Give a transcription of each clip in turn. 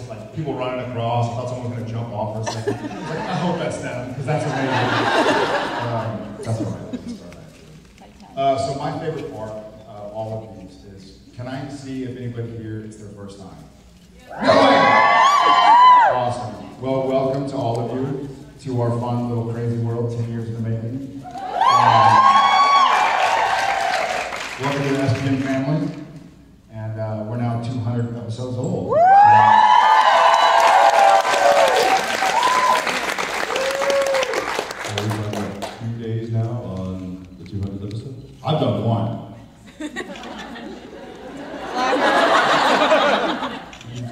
like people running across. I thought someone was gonna jump off for a second. I was like, I hope that's them, because that's amazing. That's all right. So my favorite part, all of these, is can I see if anybody here it's their first time? No way! Awesome. Well, welcome to all of you to our fun little crazy world, 10 years in the making. Welcome to the SPN family. And we're now 200 episodes old. So, we've done like 2 days now on the 200th episode? I've done one. You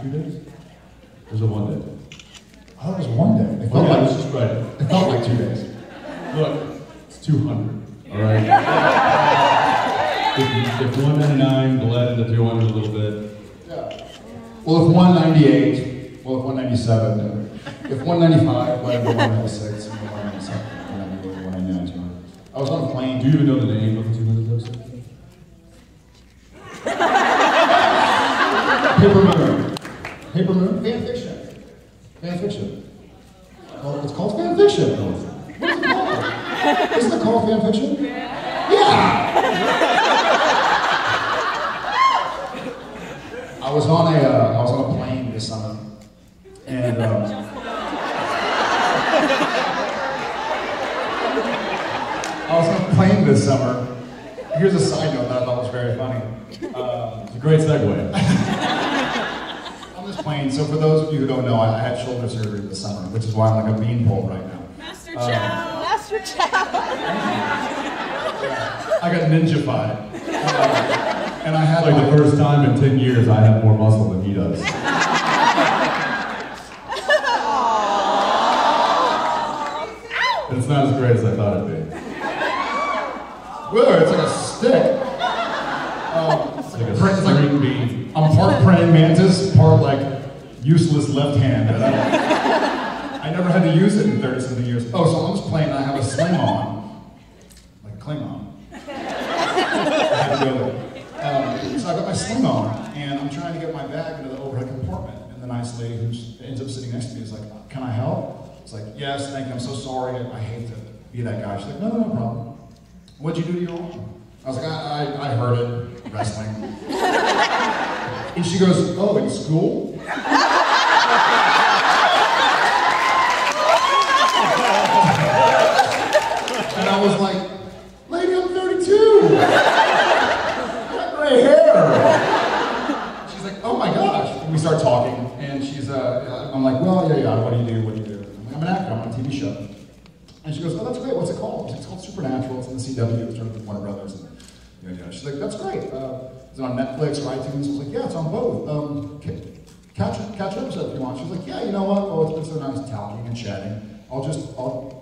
2 days? Or was it 1 day? I thought it was 1 day. It felt like, it's just right. It felt like 2 days. Look, it's 200. All right. If 199 bled into 200 a little bit. Yeah. Well, if 198, well, if 197, if 195 bled into 196, and 197, 198, 199, 200. I was on a plane. Do you even know the name of the 200th episode? Paper Moon. Paper Moon? Fan fiction. Fan fiction. Oh, it's called fan fiction. What is it called? Isn't it called fan fiction? Yeah! I was on a plane this summer, and I was on a plane this summer. Here's a side note that I thought was very funny. It's a great segue. On this plane, so for those of you who don't know, I had shoulder surgery this summer, which is why I'm like a beanpole right now. Master Chau! Master Chau! I got ninja-fied. And I had like the first time in 10 years I have more muscle than he does. And it's not as great as I thought it'd be. Whoa, it's like a stick. It's like a string bean. I'm part praying mantis, part like useless left hand. And I never had to use it in 30-something years. Oh, so on this plane I have a sling on. Like a Klingon. I had to go there. So I got my sling on, and I'm trying to get my bag into the overhead compartment, and the nice lady who ends up sitting next to me is like, "Can I help?" It's like, "Yes, thank you, I'm so sorry, I hate to be that guy." She's like, "No, problem. What'd you do to your arm?" I was like, I hurt it, wrestling. And she goes, "Oh, in school?" And I was like, "Lady, I'm 32. Gray hair." She's like, "Oh my gosh." And we start talking, and I'm like, "Well, yeah, what do you do? I'm like, "I'm an actor, I'm on a TV show." And she goes, "Oh, that's great, what's it called?" It's called Supernatural, it's in the CW, it's started with Warner Brothers. And, she's like, "That's great. Is it on Netflix or iTunes?" I was like, "Yeah, it's on both. Catch an episode if you want." She's like, "Yeah, you know what? Oh, it's been so nice talking and chatting. I'll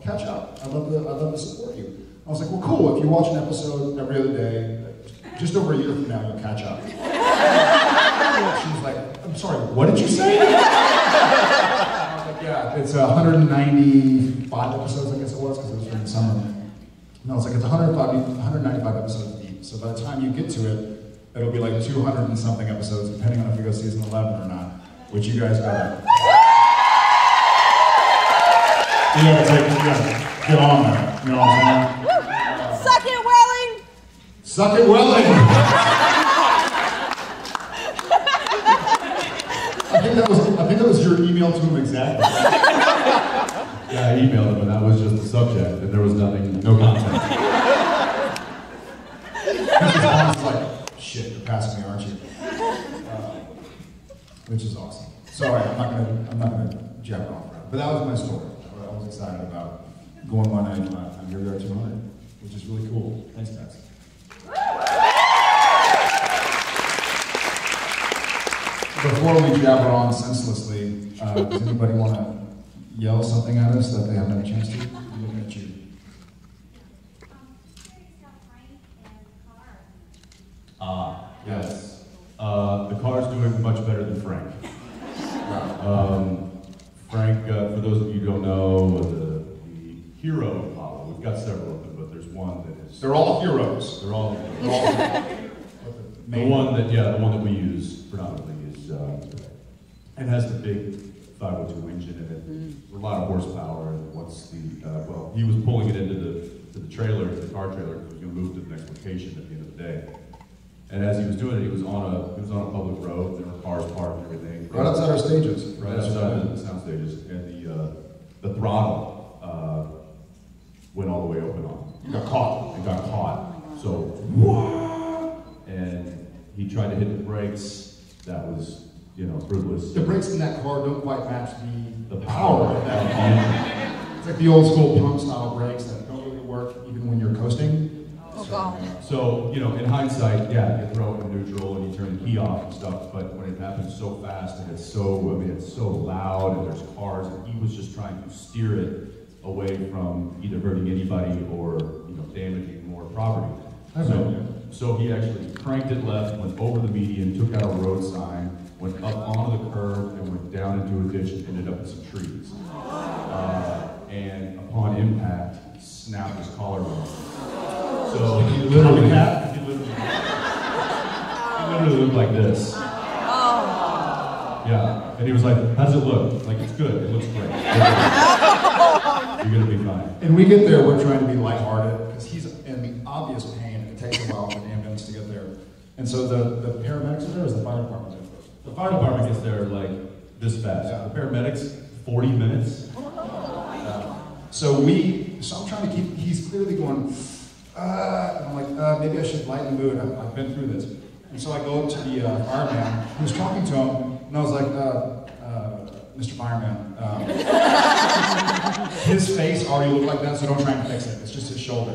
catch up. I'd love to support you." I was like, "Well, cool. If you watch an episode every other day, just over a year from now, you'll catch up." She was like, "I'm sorry, what did you say?" I was like, "Yeah, it's 195 episodes, I guess it was, because it was during the summer." No, it's like it's 195 episodes deep. So by the time you get to it, it'll be like 200 and something episodes, depending on if you go season 11 or not, which you guys gotta. You gotta get on there. You know what I'm saying? Suck it, Welling! Suck it, Welling! I think that was your email to him exactly. Yeah, I emailed him, and that was just the subject, and there was nothing, no content. His response is like, "Shit, you're passing me, aren't you?" Which is awesome. Sorry, I'm not gonna jab it off, but that was my story. I was excited about going 195 and here we are 200, which is really cool. Thanks, guys. Before we jabber on senselessly, does anybody want to yell something at us that they haven't had a chance to? I'm looking at you. Yes. The car's doing much better than Frank. Frank, for those of you who don't know, the hero Apollo, we've got several of them, but there's one that is... They're all heroes. They're all heroes. The one that we use predominantly is and has the big 502 engine in it. A lot of horsepower, and once well, he was pulling it into the trailer, to the car trailer, because he was going to move to the next location at the end of the day. And as he was doing it, he was on a public road. There were cars parked and everything. Right outside our stages. Right outside the sound stages, and the throttle went all the way open on him. He got caught. And got caught. So, and he tried to hit the brakes. That was, fruitless. The brakes in that car don't quite match the power power of that engine. It's like the old school pump style brakes that don't really work even when you're coasting. So, in hindsight, yeah, you throw it in neutral and you turn the key off and stuff, but when it happens so fast and it's so loud and there's cars, and he was just trying to steer it away from either hurting anybody or, damaging more property. So he actually cranked it left, went over the median, took out a road sign, went up onto the curb and went down into a ditch and ended up in some trees. And upon impact, snapped his collarbone. So he literally looked like this. Yeah, and he was like, "How's it look?" Like, "It's good. It looks great. You're gonna be fine." And we get there, we're trying to be lighthearted because he's in obvious pain. It takes a while for the ambulance to get there, and so the paramedics are there. Or is the fire department there first? The fire department gets there like this fast. Yeah. The paramedics, 40 minutes. So I'm trying to keep. He's clearly going. And I'm like, maybe I should lighten the mood. I've been through this. And so I go up to the fireman who's talking to him, and I was like, Mr. Fireman, his face already looked like that, so don't try and fix it. It's just his shoulder.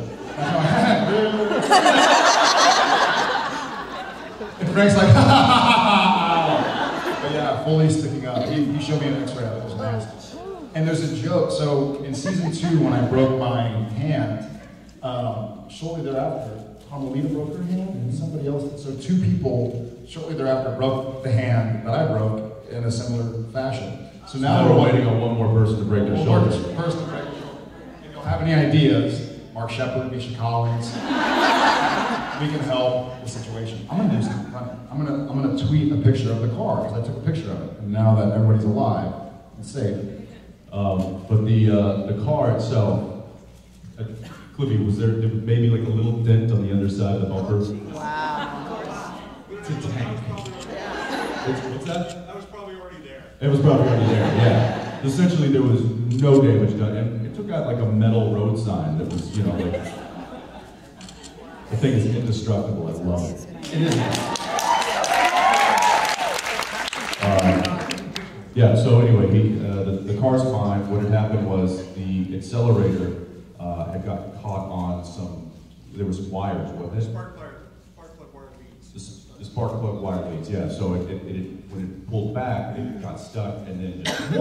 And Frank's like, ha ha ha ha. But yeah, fully sticking up. He showed me an x-ray of it. It was nasty. And there's a joke. So in season 2, when I broke my hand, shortly thereafter, Carmelita broke her hand, and somebody else. So 2 people shortly thereafter broke the hand that I broke in a similar fashion. So now we're waiting on one more person to break their shoulder. Person to break their shoulder. If you don't have any ideas, Mark Shepard, Misha Collins, we can help the situation. I'm gonna do something funny. I'm gonna tweet a picture of the car because I took a picture of it, and now that everybody's alive, it's safe. But the car itself. Cliffy, was there maybe like a little dent on the underside of the bumper? Wow. It's a tank. What's that? That was probably already there. It was probably already there, yeah. Essentially, there was no damage done, and it took out like a metal road sign that was, like, the thing is indestructible. I love it. It is. Yeah, so anyway, the car's fine. What had happened was the accelerator had gotten caught on there was some wires, wasn't it? Spark plug wire leads. The spark plug wire leads, yeah. So when it pulled back, it got stuck, and then just, it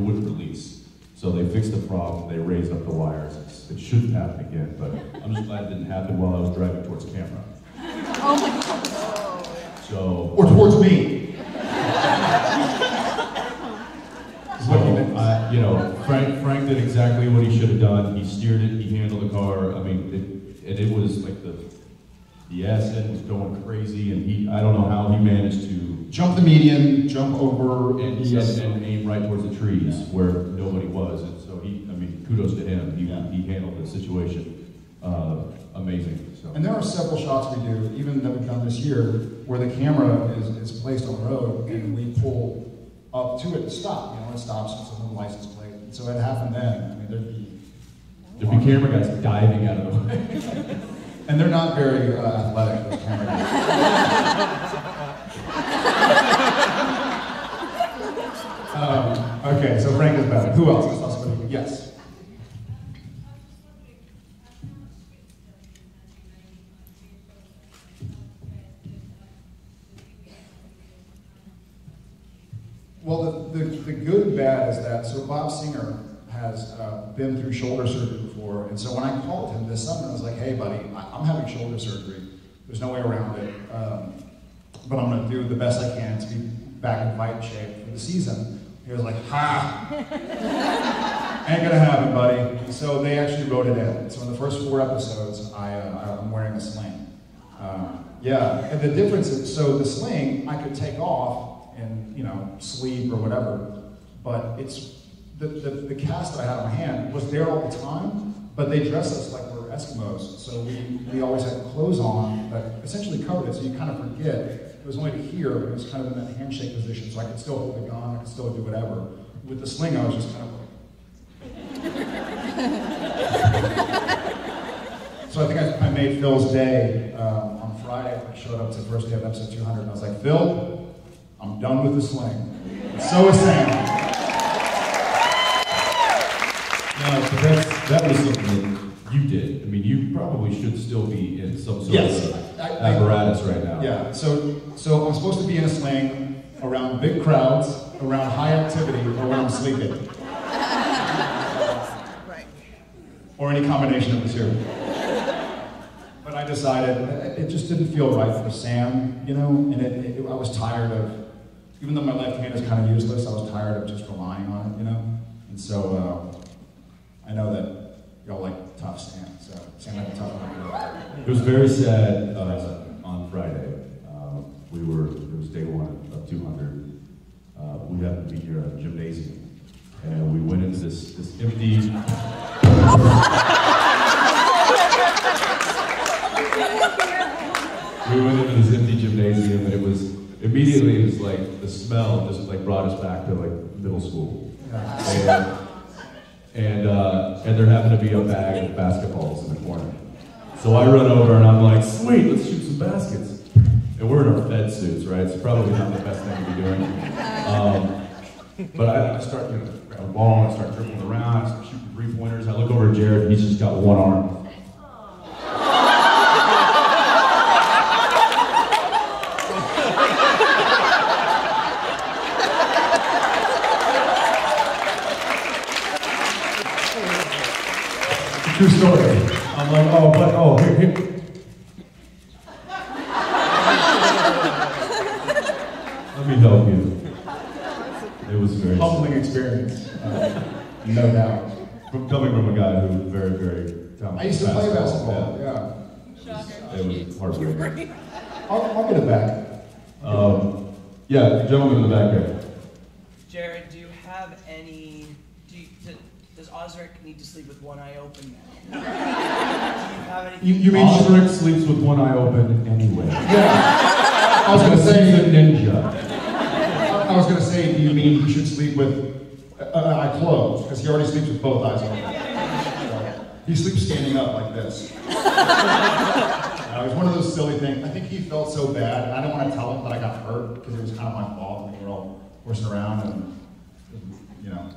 wouldn't release. So they fixed the problem, they raised up the wires. It shouldn't happen again, but I'm just glad it didn't happen while I was driving towards camera. Oh my God. So. Or towards me. Frank did exactly what he should have done. He steered it, he handled the car. I mean, it was like the asset was going crazy, and I don't know how he managed to jump the median, jump over, and aim right towards the trees where nobody was. And so kudos to him. He handled the situation amazing. So. And there are several shots we do, even that we've done this year, where the camera is placed on the road, and we pull up to it to stop. It stops, it's a little license plate. And so it happened then. There'd be camera guys diving out of the way. And they're not very athletic, those camera guys. Okay, so Frank is better. Who else? I saw somebody. Yes. Well, the good and bad is that, so Bob Singer has been through shoulder surgery before, and so when I called him this summer, I was like, hey buddy, I'm having shoulder surgery. There's no way around it, but I'm gonna do the best I can to be back in fighting shape for the season. He was like, ha! Ain't gonna happen, buddy. So they actually wrote it in. So in the first 4 episodes, I'm wearing a sling. Yeah, and the difference is, so the sling I could take off and sleep or whatever. But it's the cast that I had on my hand was there all the time, but they dress us like we're Eskimos. So we always had clothes on that essentially covered it, so you kind of forget. It was only to here, but it was kind of in that handshake position, so I could still hold the gun, I could still do whatever. With the sling, I was just kind of like. So I think I made Phil's day on Friday. I showed up to the first day of episode 200, and I was like, Phil, I'm done with the sling. And so is Sam. No, but that was something that you did. I mean, you probably should still be in some sort of apparatus right now. Yeah, so I'm supposed to be in a sling around big crowds, around high activity, or when I'm sleeping. Right. Or any combination of the two. But I decided it just didn't feel right for Sam, and I was tired of, even though my left hand is kind of useless, I was tired of just relying on it, And so I know that y'all like tough Sam, so Sam had a tough one. It was very sad on Friday. It was day one of 200. We happened to be here at a gymnasium, and we went into this empty. We went into this empty gymnasium, and it was like the smell just like brought us back to like middle school. And there happened to be a bag of basketballs in the corner. So I run over and I'm like, sweet, let's shoot some baskets. And we're in our Fed suits, right? It's probably not the best thing to be doing. But I start, grab a ball, I start dribbling around, I start shooting 3-pointers. I look over at Jared, and he's just got one arm. True story. I'm like, here. Let me help you. It was very humbling experience, no doubt. Coming from a guy who was very, very talented. I used to play basketball, yeah. It was heartbreaking. I'll get it back. Yeah, gentleman in the back there. Jared, do you have any? Does Osric need to sleep with one eye open now? Do you have any? You mean Osric sleeps with one eye open anyway? Yeah. I was gonna say he's a ninja. I was gonna say, do you mean he should sleep with an eye closed? Because he already sleeps with both eyes open. So, he sleeps standing up like this. It was one of those silly things. I think he felt so bad, and I didn't want to tell him that I got hurt because it was kind of my fault. And we were all horsing around, and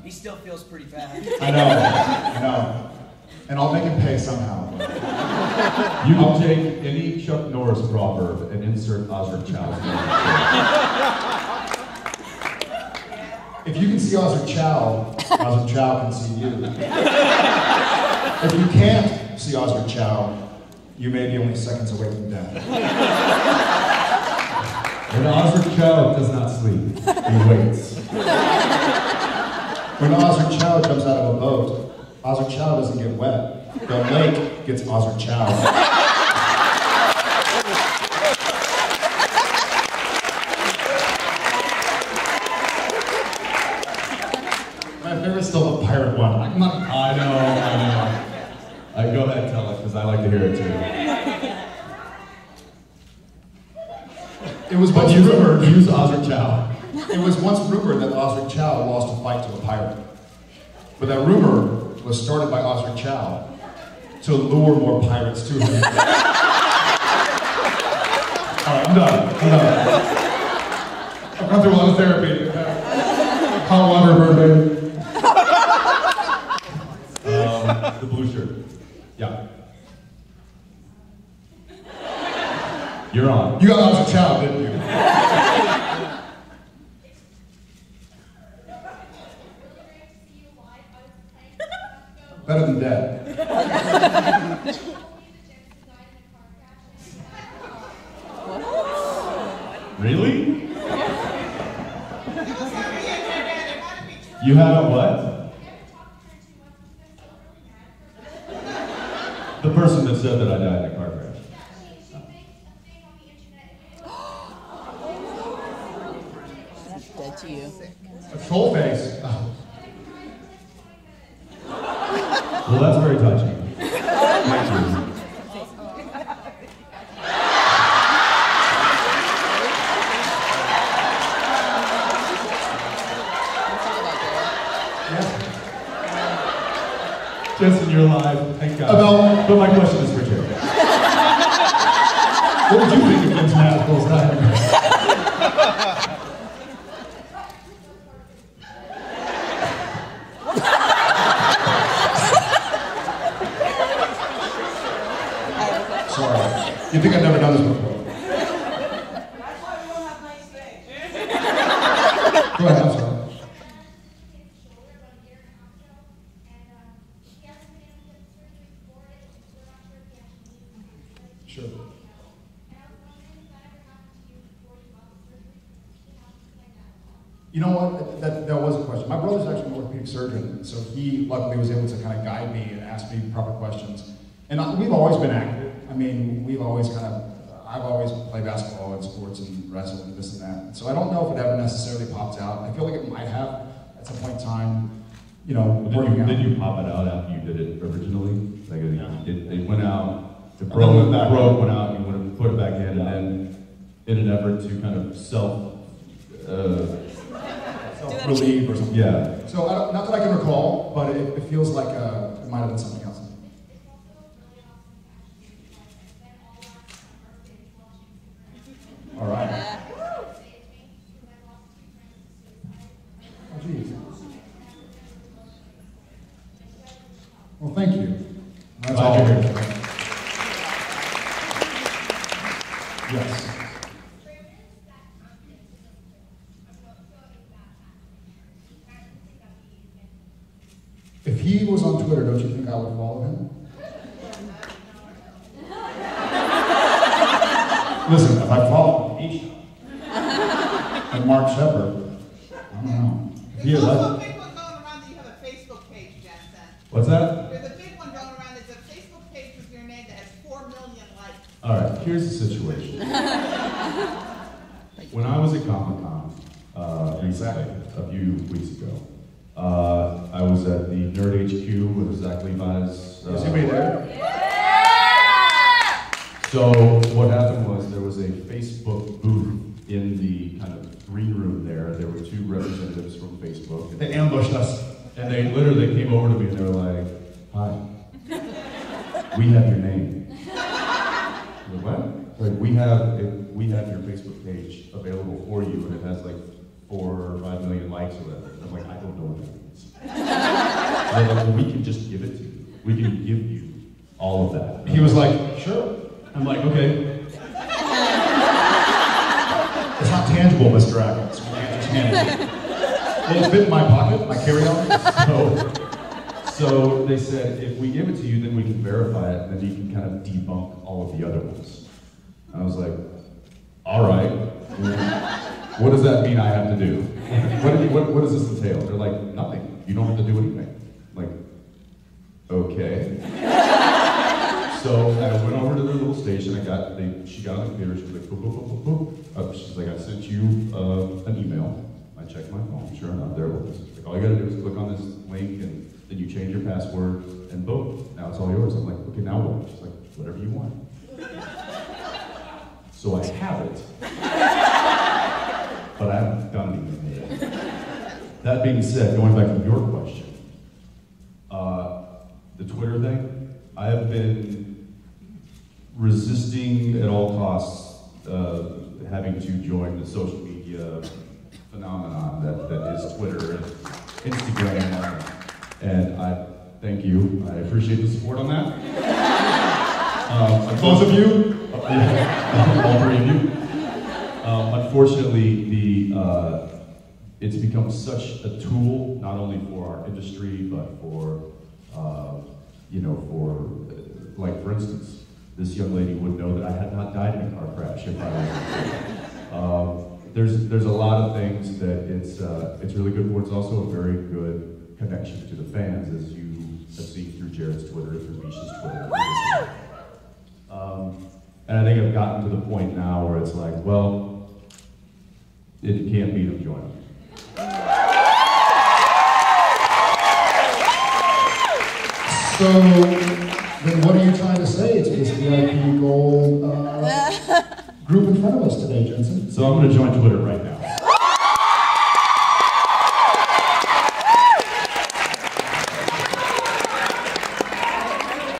he still feels pretty bad. I know. And I'll make him pay somehow. You can take any Chuck Norris proverb and insert Osric Chau's name. If you can see Osric Chau, Osric Chau can see you. If you can't see Osric Chau, you may be only seconds away from death. And Osric Chau does not sleep. He waits. When Osric Chau jumps out of a boat, Osric Chau doesn't get wet. The lake gets Osric Chau. My favorite's still the pirate one. I know. Go ahead and tell it, because I like to hear it too. It was once rumored. Use Osric Chau. It was once rumored that Osric Chau lost a fight to a pirate. But that rumor was started by Osric Chau to lure more pirates to him. Alright, I'm done. I've gone through a lot of therapy. Hot water, Birdman. The blue shirt. Yeah. You're on. You got Osric Chau, didn't you? Better than dead. Really? You had a what? The person that said that I died in a car crash. you. A troll face. Oh. Well, that's very touching. Thank you. Jensen, you're live. Thank God. But my question is for Jared. What did you think of Jensen Ackles dying? Sorry. You think I've never done this before? That's why we don't have nice things. Go ahead, I'm sorry. Sure. You know what? That was a question. My brother's actually an orthopedic surgeon, so he luckily was able to kind of guide me and ask me proper questions. And we've always been active. I mean, we've always I've always played basketball and sports and wrestled and this and that. So I don't know if it ever necessarily popped out. I feel like it might have at some point in time, you know, Did you pop it out after you did it originally? Like it went out, it broke, went out, you would have put it back in, and then in an effort to kind of relieve or something. Yeah. So not that I can recall, but it feels like it might have been something else. All right. Oh, geez. Well, thank you. That's all we're here for. Yes. If he was on Twitter, don't you think I would follow him? Listen, if I follow Misha and Mark Shepard, I don't know. There's also a big one going around that you have a Facebook page, Jensen. What's that? There's a big one going around. There's a Facebook page with your name that has 4 million likes. All right, here's the situation. When I was at Comic-Con, a few weeks ago, I was at the Nerd HQ with Zach Levi's. Is anybody there? So what happened was there was a Facebook booth in the kind of green room there. There were two representatives from Facebook. They ambushed us. And they literally came over to me and they were like, "Hi, we have your name." I was like, what? Like, we have your Facebook page available for you, and it has like 4 or 5 million likes or whatever. And I'm like, I don't know what that means. They're like, well, we can just give it to you. We can give you all of that. He was like, sure. I'm like, okay. It's not tangible, Mr. Ackles. You can't just hand it. Will it fit in my pocket, my carry-on? So they said, if we give it to you, then we can verify it, and then you can kind of debunk all of the other ones. And I was like, all right. What does that mean I have to do? What does this entail? They're like, nothing. You don't have to do anything. I'm like, okay. So I went over to their little station. She got on the computer. She was like, boop, boop, boop, boop, boop. She's like, I sent you an email. I checked my phone. Sure enough, there it was. Like, all you gotta do is click on this link, and then you change your password, and boom, now it's all yours. I'm like, okay, now what? She's like, whatever you want. So I have it, but I haven't done anything yet. That being said, going back to your question, the Twitter thing, I have been resisting at all costs having to join the social media phenomenon that is Twitter and Instagram, and I thank you. I appreciate the support on that. Both of you? All three of you. Unfortunately, it's become such a tool, not only for our industry, but for, like for instance, this young lady would know that I had not died in a car crash if I was. There's a lot of things that it's really good for. It's also a very good connection to the fans, as you have seen through Jared's Twitter, through Misha's Twitter. And I think I've gotten to the point now where it's like, well, if you can't beat them, join them. So, then what are you trying to say to this VIP gold group in front of us today, Jensen? So I'm going to join Twitter right now.